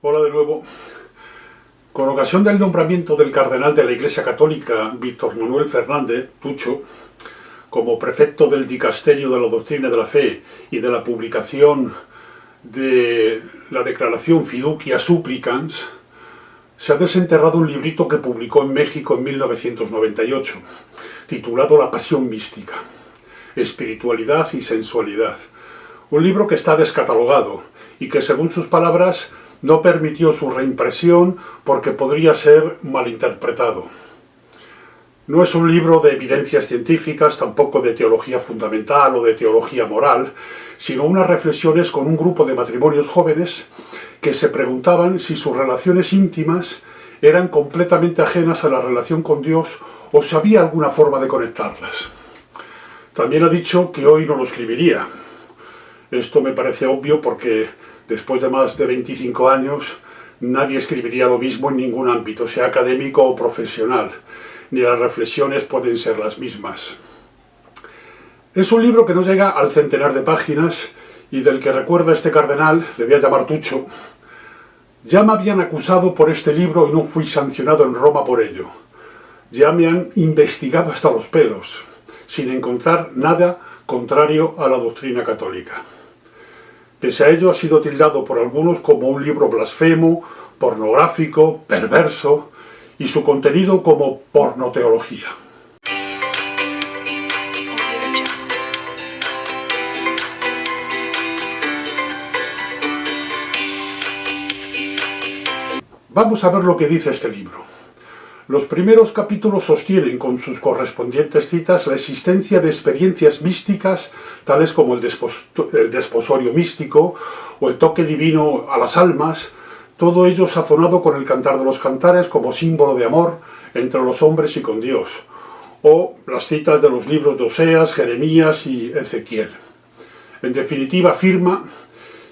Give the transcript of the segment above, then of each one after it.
Hola de nuevo. Con ocasión del nombramiento del cardenal de la Iglesia Católica, Víctor Manuel Fernández Tucho, como prefecto del Dicasterio de la Doctrina de la Fe y de la publicación de la declaración Fiducia Supplicans, se ha desenterrado un librito que publicó en México en 1998, titulado La Pasión Mística, Espiritualidad y Sensualidad. Un libro que está descatalogado y que, según sus palabras, no permitió su reimpresión porque podría ser malinterpretado. No es un libro de evidencias científicas, tampoco de teología fundamental o de teología moral, sino unas reflexiones con un grupo de matrimonios jóvenes que se preguntaban si sus relaciones íntimas eran completamente ajenas a la relación con Dios o si había alguna forma de conectarlas. También ha dicho que hoy no lo escribiría. Esto me parece obvio porque después de más de 25 años nadie escribiría lo mismo en ningún ámbito, sea académico o profesional, ni las reflexiones pueden ser las mismas. Es un libro que no llega al centenar de páginas y del que recuerda este cardenal, le voy a llamar Tucho: ya me habían acusado por este libro y no fui sancionado en Roma por ello. Ya me han investigado hasta los pelos, sin encontrar nada contrario a la doctrina católica. Pese a ello, ha sido tildado por algunos como un libro blasfemo, pornográfico, perverso, y su contenido como pornoteología. Vamos a ver lo que dice este libro. Los primeros capítulos sostienen con sus correspondientes citas la existencia de experiencias místicas, tales como el desposorio místico o el toque divino a las almas, todo ello sazonado con el Cantar de los Cantares como símbolo de amor entre los hombres y con Dios, o las citas de los libros de Oseas, Jeremías y Ezequiel. En definitiva, afirma: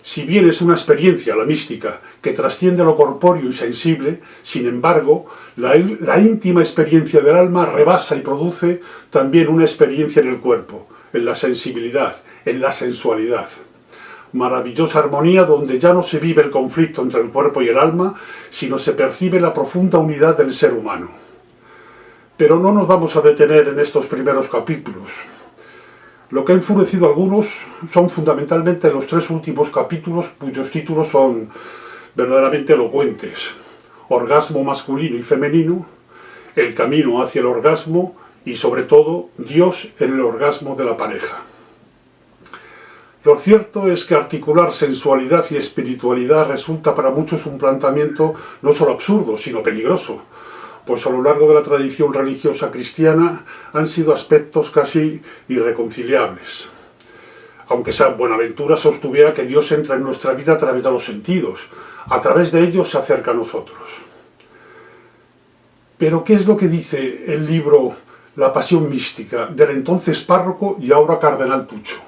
si bien es una experiencia, la mística, que trasciende lo corpóreo y sensible, sin embargo, la íntima experiencia del alma rebasa y produce también una experiencia en el cuerpo, en la sensibilidad, en la sensualidad. Maravillosa armonía donde ya no se vive el conflicto entre el cuerpo y el alma, sino se percibe la profunda unidad del ser humano. Pero no nos vamos a detener en estos primeros capítulos. Lo que ha enfurecido a algunos son fundamentalmente los tres últimos capítulos, cuyos títulos son verdaderamente elocuentes: Orgasmo masculino y femenino, El camino hacia el orgasmo y, sobre todo, Dios en el orgasmo de la pareja. Lo cierto es que articular sensualidad y espiritualidad resulta para muchos un planteamiento no solo absurdo, sino peligroso, pues a lo largo de la tradición religiosa cristiana han sido aspectos casi irreconciliables. Aunque San Buenaventura sostuviera que Dios entra en nuestra vida a través de los sentidos, a través de ellos se acerca a nosotros. Pero ¿qué es lo que dice el libro La Pasión Mística del entonces párroco y ahora cardenal Tucho?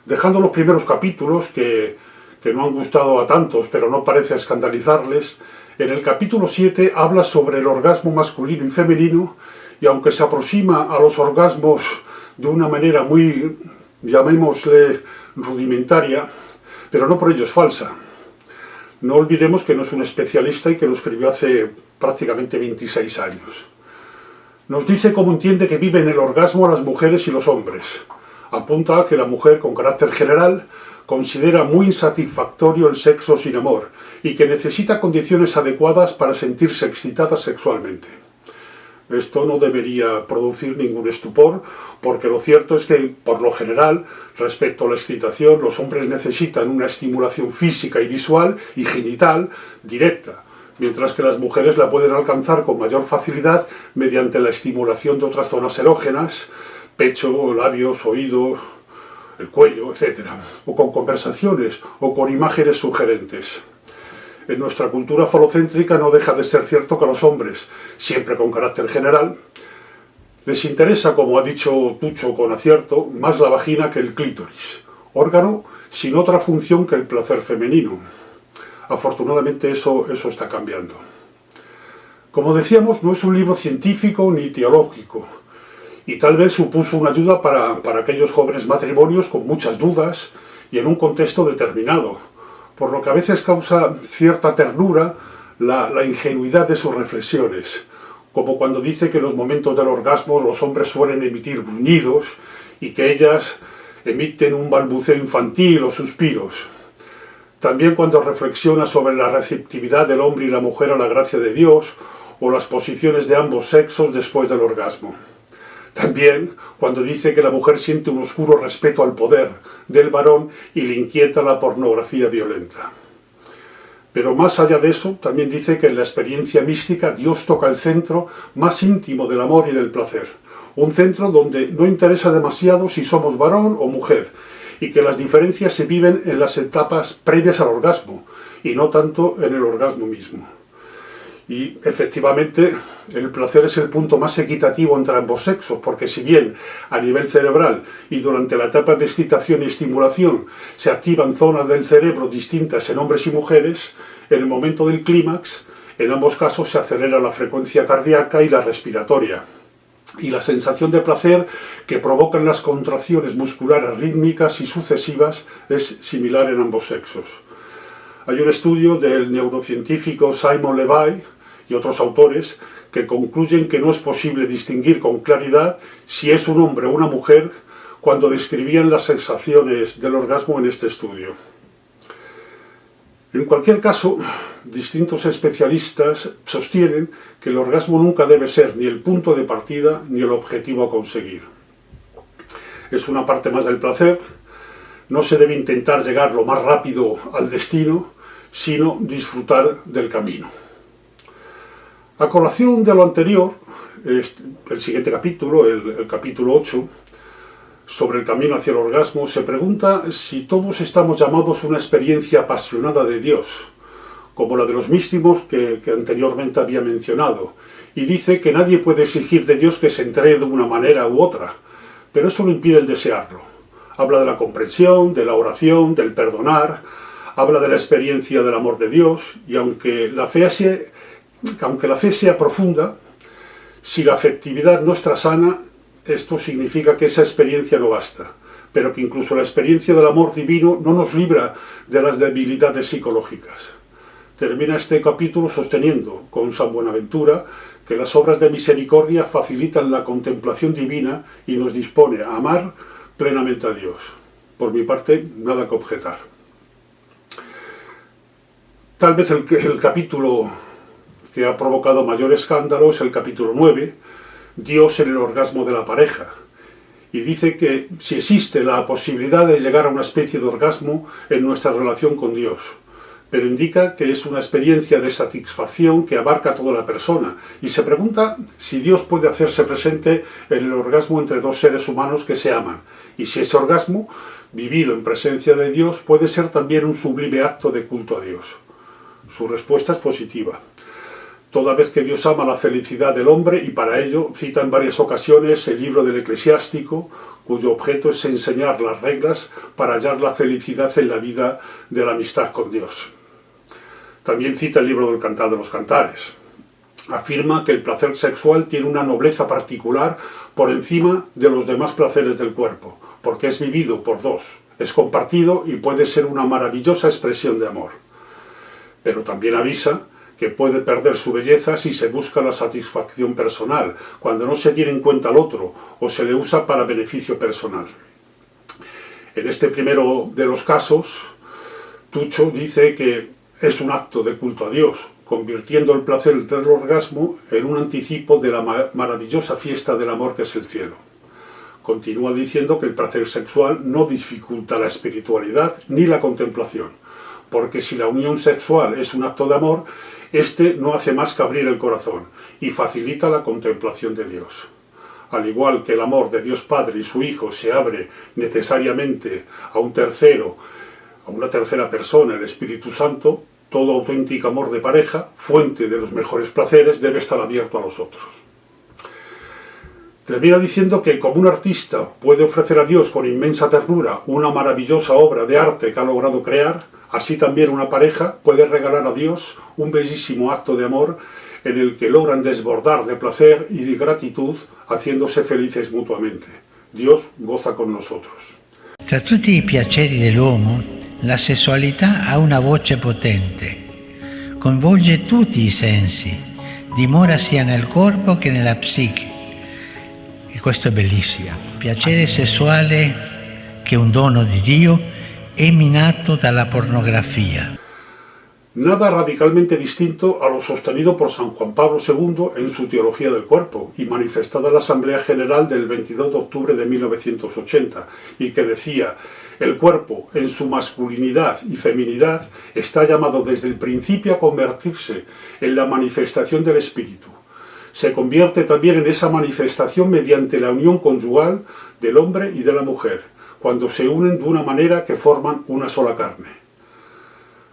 Dejando los primeros capítulos, que no han gustado a tantos, pero no parece escandalizarles, en el capítulo 7 habla sobre el orgasmo masculino y femenino, y aunque se aproxima a los orgasmos de una manera muy, llamémosle, rudimentaria, pero no por ello es falsa. No olvidemos que no es un especialista y que lo escribió hace prácticamente 26 años. Nos dice cómo entiende que viven el orgasmo las mujeres y los hombres. Apunta a que la mujer, con carácter general, considera muy insatisfactorio el sexo sin amor y que necesita condiciones adecuadas para sentirse excitada sexualmente. Esto no debería producir ningún estupor, porque lo cierto es que, por lo general, respecto a la excitación, los hombres necesitan una estimulación física y visual y genital directa, mientras que las mujeres la pueden alcanzar con mayor facilidad mediante la estimulación de otras zonas erógenas, pecho, labios, oído, el cuello, etc., o con conversaciones o con imágenes sugerentes. En nuestra cultura falocéntrica no deja de ser cierto que a los hombres, siempre con carácter general, les interesa, como ha dicho Tucho con acierto, más la vagina que el clítoris, órgano sin otra función que el placer femenino. Afortunadamente eso está cambiando. Como decíamos, no es un libro científico ni teológico, y tal vez supuso una ayuda para aquellos jóvenes matrimonios con muchas dudas y en un contexto determinado, por lo que a veces causa cierta ternura la ingenuidad de sus reflexiones, como cuando dice que en los momentos del orgasmo los hombres suelen emitir gruñidos y que ellas emiten un balbuceo infantil o suspiros. También cuando reflexiona sobre la receptividad del hombre y la mujer a la gracia de Dios o las posiciones de ambos sexos después del orgasmo. También cuando dice que la mujer siente un oscuro respeto al poder del varón y le inquieta la pornografía violenta. Pero más allá de eso, también dice que en la experiencia mística Dios toca el centro más íntimo del amor y del placer. Un centro donde no interesa demasiado si somos varón o mujer, y que las diferencias se viven en las etapas previas al orgasmo, y no tanto en el orgasmo mismo. Y efectivamente el placer es el punto más equitativo entre ambos sexos, porque si bien a nivel cerebral y durante la etapa de excitación y estimulación se activan zonas del cerebro distintas en hombres y mujeres, en el momento del clímax, en ambos casos se acelera la frecuencia cardíaca y la respiratoria. Y la sensación de placer que provocan las contracciones musculares rítmicas y sucesivas es similar en ambos sexos. Hay un estudio del neurocientífico Simon Levy y otros autores que concluyen que no es posible distinguir con claridad si es un hombre o una mujer cuando describían las sensaciones del orgasmo en este estudio. En cualquier caso, distintos especialistas sostienen que el orgasmo nunca debe ser ni el punto de partida ni el objetivo a conseguir. Es una parte más del placer. No se debe intentar llegar lo más rápido al destino, sino disfrutar del camino. A colación de lo anterior, el siguiente capítulo, el capítulo 8, sobre el camino hacia el orgasmo, se pregunta si todos estamos llamados a una experiencia apasionada de Dios, como la de los místicos que anteriormente había mencionado, y dice que nadie puede exigir de Dios que se entregue de una manera u otra, pero eso no impide el desearlo. Habla de la comprensión, de la oración, del perdonar, habla de la experiencia del amor de Dios, y aunque la fe sea profunda, si la afectividad no está sana, esto significa que esa experiencia no basta, pero que incluso la experiencia del amor divino no nos libra de las debilidades psicológicas. Termina este capítulo sosteniendo, con San Buenaventura, que las obras de misericordia facilitan la contemplación divina y nos dispone a amar plenamente a Dios. Por mi parte, nada que objetar. Tal vez el capítulo que ha provocado mayor escándalo es el capítulo 9, Dios en el orgasmo de la pareja, y dice que si existe la posibilidad de llegar a una especie de orgasmo en nuestra relación con Dios, pero indica que es una experiencia de satisfacción que abarca a toda la persona, y se pregunta si Dios puede hacerse presente en el orgasmo entre dos seres humanos que se aman, y si ese orgasmo, vivido en presencia de Dios, puede ser también un sublime acto de culto a Dios. Su respuesta es positiva. Toda vez que Dios ama la felicidad del hombre, y para ello cita en varias ocasiones el libro del Eclesiástico, cuyo objeto es enseñar las reglas para hallar la felicidad en la vida de la amistad con Dios. También cita el libro del Cantar de los Cantares. Afirma que el placer sexual tiene una nobleza particular por encima de los demás placeres del cuerpo, porque es vivido por dos, es compartido y puede ser una maravillosa expresión de amor. Pero también avisa que puede perder su belleza si se busca la satisfacción personal, cuando no se tiene en cuenta al otro o se le usa para beneficio personal. En este primero de los casos, Tucho dice que es un acto de culto a Dios, convirtiendo el placer del orgasmo en un anticipo de la maravillosa fiesta del amor que es el cielo. Continúa diciendo que el placer sexual no dificulta la espiritualidad ni la contemplación, porque si la unión sexual es un acto de amor, este no hace más que abrir el corazón y facilita la contemplación de Dios. Al igual que el amor de Dios Padre y su Hijo se abre necesariamente a un tercero, a una tercera persona, el Espíritu Santo, todo auténtico amor de pareja, fuente de los mejores placeres, debe estar abierto a los otros. Termina diciendo que como un artista puede ofrecer a Dios con inmensa ternura una maravillosa obra de arte que ha logrado crear, así también una pareja puede regalar a Dios un bellísimo acto de amor en el que logran desbordar de placer y de gratitud, haciéndose felices mutuamente. Dios goza con nosotros. Tra tutti i piaceri dell'uomo, La sessualità ha una voce potente, coinvolge tutti i sensi, dimora sia nel corpo che nella psiche. E questo è bellissimo. Piacere sessuale, che è un dono di Dio, è minato dalla pornografia. Nada radicalmente distinto a lo sostenido por San Juan Pablo II en su Teología del Cuerpo y manifestada en la Asamblea General del 22 de octubre de 1980, y que decía: el cuerpo, en su masculinidad y feminidad, está llamado desde el principio a convertirse en la manifestación del espíritu. Se convierte también en esa manifestación mediante la unión conyugal del hombre y de la mujer, cuando se unen de una manera que forman una sola carne.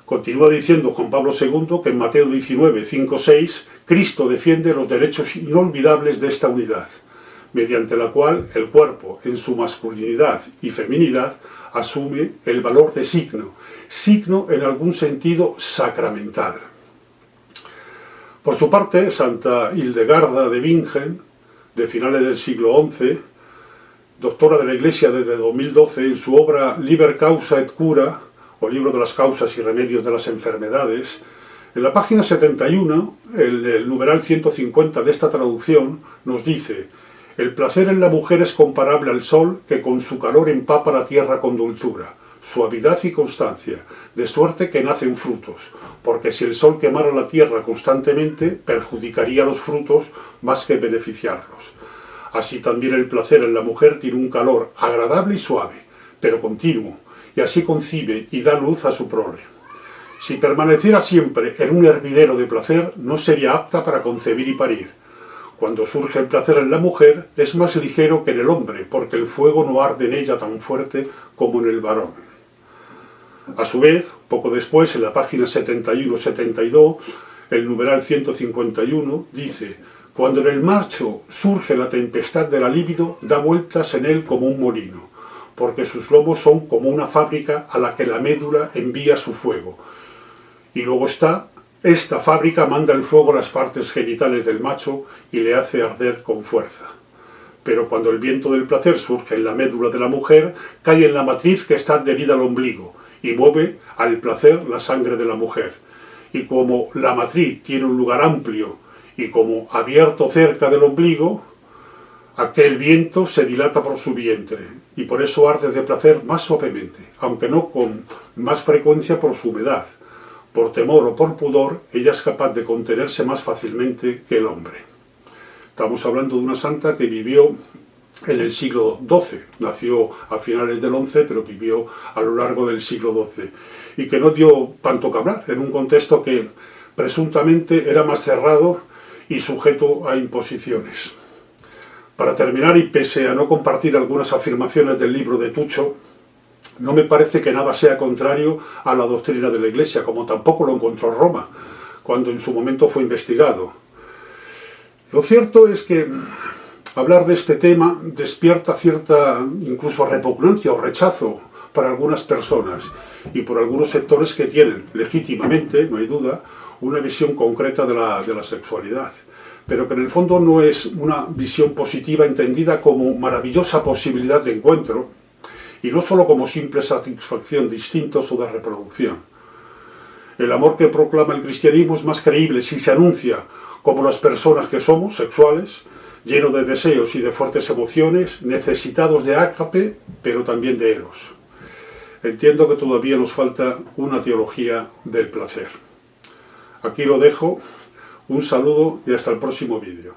Continúa diciendo Juan Pablo II que en Mateo 19, 5, 6, Cristo defiende los derechos inolvidables de esta unidad, mediante la cual el cuerpo, en su masculinidad y feminidad, asume el valor de signo, signo en algún sentido sacramental. Por su parte, Santa Hildegarda de Bingen, de finales del siglo XI, doctora de la Iglesia desde 2012, en su obra Liber Causa et Cura, o Libro de las Causas y Remedios de las Enfermedades, en la página 71, el numeral 150 de esta traducción, nos dice: el placer en la mujer es comparable al sol que con su calor empapa la tierra con dulzura, suavidad y constancia, de suerte que nacen frutos, porque si el sol quemara la tierra constantemente, perjudicaría los frutos más que beneficiarlos. Así también el placer en la mujer tiene un calor agradable y suave, pero continuo, y así concibe y da luz a su prole. Si permaneciera siempre en un hervidero de placer, no sería apta para concebir y parir. Cuando surge el placer en la mujer, es más ligero que en el hombre, porque el fuego no arde en ella tan fuerte como en el varón. A su vez, poco después, en la página 71-72, el numeral 151 dice: cuando en el macho surge la tempestad de la libido, da vueltas en él como un molino, porque sus lomos son como una fábrica a la que la médula envía su fuego. Y luego esta fábrica manda el fuego a las partes genitales del macho y le hace arder con fuerza. Pero cuando el viento del placer surge en la médula de la mujer, cae en la matriz que está adherida al ombligo y mueve al placer la sangre de la mujer. Y como la matriz tiene un lugar amplio y como abierto cerca del ombligo, aquel viento se dilata por su vientre, y por eso arde de placer más suavemente, aunque no con más frecuencia por su humedad. Por temor o por pudor, ella es capaz de contenerse más fácilmente que el hombre. Estamos hablando de una santa que vivió en el siglo XII, nació a finales del XI, pero vivió a lo largo del siglo XII, y que no dio tanto que hablar, en un contexto que presuntamente era más cerrado y sujeto a imposiciones. Para terminar, y pese a no compartir algunas afirmaciones del libro de Tucho, no me parece que nada sea contrario a la doctrina de la Iglesia, como tampoco lo encontró Roma, cuando en su momento fue investigado. Lo cierto es que hablar de este tema despierta cierta incluso repugnancia o rechazo para algunas personas y por algunos sectores que tienen, legítimamente, no hay duda, una visión concreta de la sexualidad, pero que en el fondo no es una visión positiva entendida como maravillosa posibilidad de encuentro, y no solo como simple satisfacción de instintos o de reproducción. El amor que proclama el cristianismo es más creíble si se anuncia como las personas que somos, sexuales, llenos de deseos y de fuertes emociones, necesitados de ágape, pero también de eros. Entiendo que todavía nos falta una teología del placer. Aquí lo dejo. Un saludo y hasta el próximo vídeo.